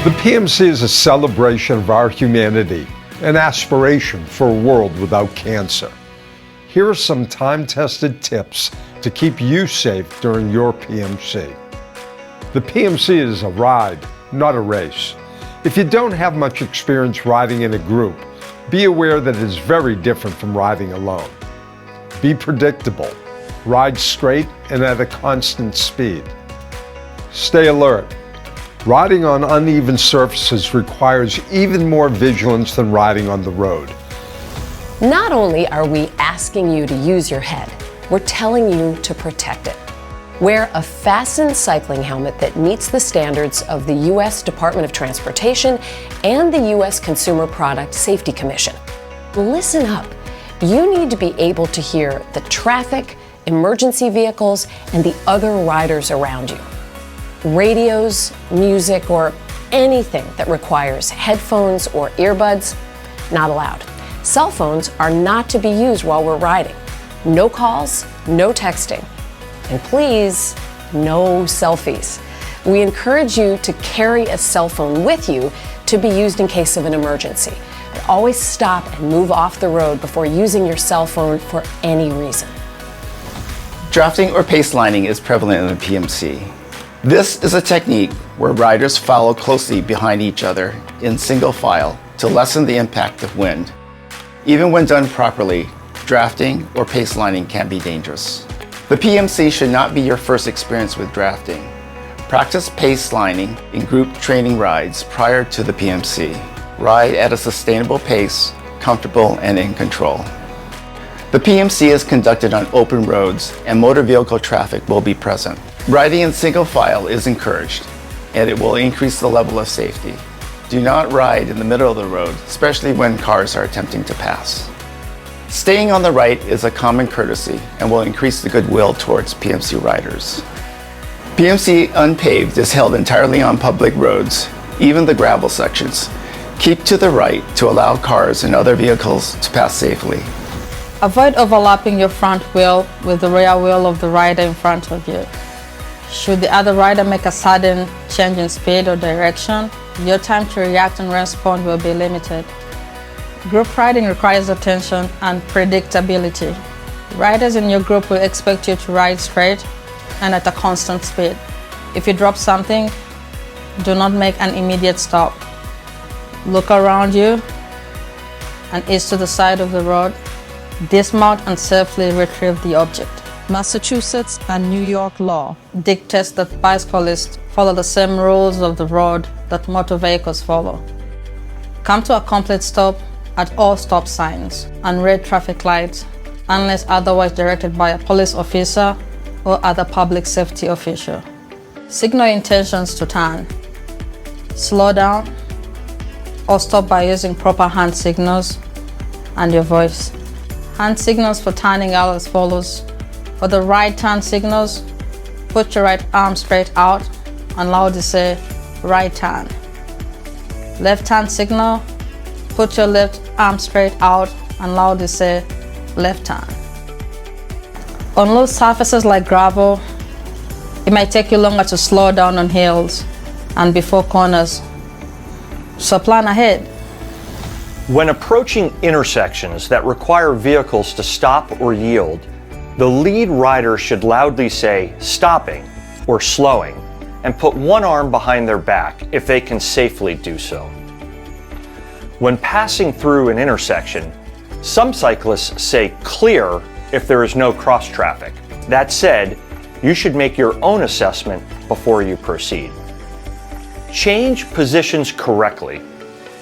The PMC is a celebration of our humanity, an aspiration for a world without cancer. Here are some time-tested tips to keep you safe during your PMC. The PMC is a ride, not a race. If you don't have much experience riding in a group, be aware that it is very different from riding alone. Be predictable. Ride straight and at a constant speed. Stay alert. Riding on uneven surfaces requires even more vigilance than riding on the road. Not only are we asking you to use your head, we're telling you to protect it. Wear a fastened cycling helmet that meets the standards of the U.S. Department of Transportation and the U.S. Consumer Product Safety Commission. Listen up. You need to be able to hear the traffic, emergency vehicles, and the other riders around you. Radios, music, or anything that requires headphones or earbuds, not allowed. Cell phones are not to be used while we're riding. No calls, no texting. And please, no selfies. We encourage you to carry a cell phone with you to be used in case of an emergency. And always stop and move off the road before using your cell phone for any reason. Drafting or pace lining is prevalent in the PMC. This is a technique where riders follow closely behind each other in single file to lessen the impact of wind. Even when done properly, drafting or pace lining can be dangerous. The PMC should not be your first experience with drafting. Practice pace lining in group training rides prior to the PMC. Ride at a sustainable pace, comfortable and in control. The PMC is conducted on open roads and motor vehicle traffic will be present. Riding in single file is encouraged, and it will increase the level of safety. Do not ride in the middle of the road, especially when cars are attempting to pass. Staying on the right is a common courtesy and will increase the goodwill towards PMC riders. PMC Unpaved is held entirely on public roads, even the gravel sections. Keep to the right to allow cars and other vehicles to pass safely. Avoid overlapping your front wheel with the rear wheel of the rider in front of you. Should the other rider make a sudden change in speed or direction, your time to react and respond will be limited. Group riding requires attention and predictability. Riders in your group will expect you to ride straight and at a constant speed. If you drop something, do not make an immediate stop. Look around you and ease to the side of the road. Dismount and safely retrieve the object. Massachusetts and New York law dictates that bicyclists follow the same rules of the road that motor vehicles follow. Come to a complete stop at all stop signs and red traffic lights unless otherwise directed by a police officer or other public safety official. Signal intentions to turn. Slow down or stop by using proper hand signals and your voice. Hand signals for turning are as follows. For the right turn signals, put your right arm straight out and loudly say, right turn. Left turn signal, put your left arm straight out and loudly say, left turn. On loose surfaces like gravel, it might take you longer to slow down on hills and before corners, so plan ahead. When approaching intersections that require vehicles to stop or yield, the lead rider should loudly say stopping or slowing and put one arm behind their back if they can safely do so. When passing through an intersection, some cyclists say clear if there is no cross traffic. That said, you should make your own assessment before you proceed. Change positions correctly.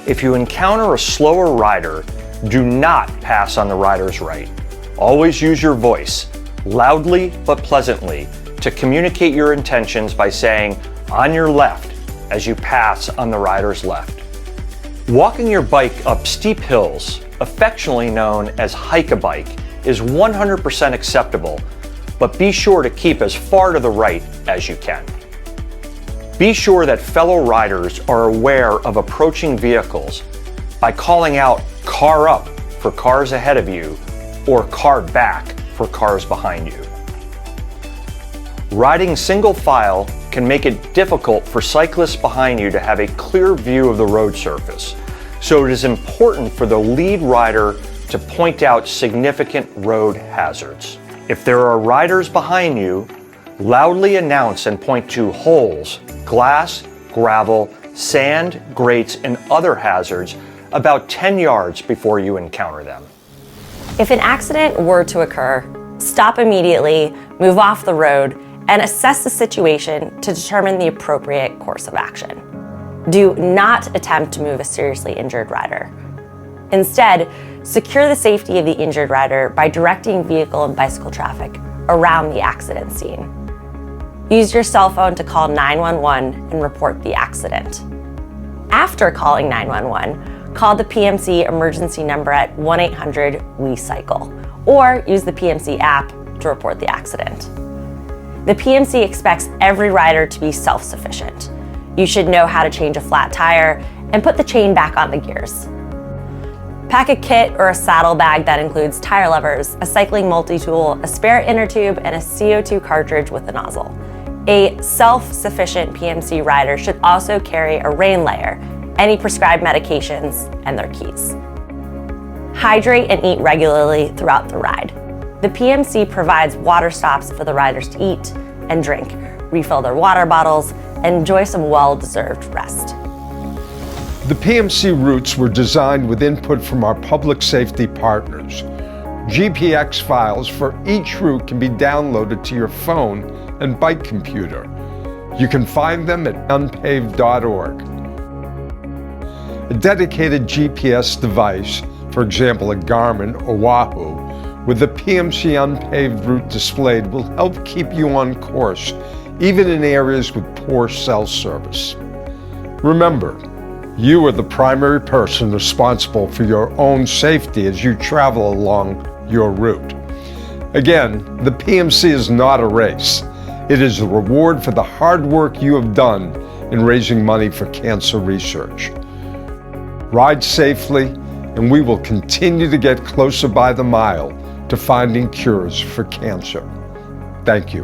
If you encounter a slower rider, do not pass on the rider's right. Always use your voice, loudly but pleasantly, to communicate your intentions by saying, on your left, as you pass on the rider's left. Walking your bike up steep hills, affectionately known as hike-a-bike, is 100% acceptable, but be sure to keep as far to the right as you can. Be sure that fellow riders are aware of approaching vehicles by calling out "car up" for cars ahead of you or "car back" for cars behind you. Riding single file can make it difficult for cyclists behind you to have a clear view of the road surface, so it is important for the lead rider to point out significant road hazards. If there are riders behind you, loudly announce and point to holes, glass, gravel, sand, grates, and other hazards about 10 yards before you encounter them. If an accident were to occur, stop immediately, move off the road, and assess the situation to determine the appropriate course of action. Do not attempt to move a seriously injured rider. Instead, secure the safety of the injured rider by directing vehicle and bicycle traffic around the accident scene. Use your cell phone to call 911 and report the accident. After calling 911, call the PMC emergency number at 1-800-WE-CYCLE or use the PMC app to report the accident. The PMC expects every rider to be self-sufficient. You should know how to change a flat tire and put the chain back on the gears. Pack a kit or a saddle bag that includes tire levers, a cycling multi-tool, a spare inner tube, and a CO2 cartridge with a nozzle. A self-sufficient PMC rider should also carry a rain layer, any prescribed medications, and their keys. Hydrate and eat regularly throughout the ride. The PMC provides water stops for the riders to eat and drink, refill their water bottles, and enjoy some well-deserved rest. The PMC routes were designed with input from our public safety partners. GPX files for each route can be downloaded to your phone and bike computer. You can find them at unpaved.org. A dedicated GPS device, for example a Garmin or Wahoo, with the PMC Unpaved route displayed will help keep you on course, even in areas with poor cell service. Remember, you are the primary person responsible for your own safety as you travel along your route. Again, the PMC is not a race. It is a reward for the hard work you have done in raising money for cancer research. Ride safely, and we will continue to get closer by the mile to finding cures for cancer. Thank you.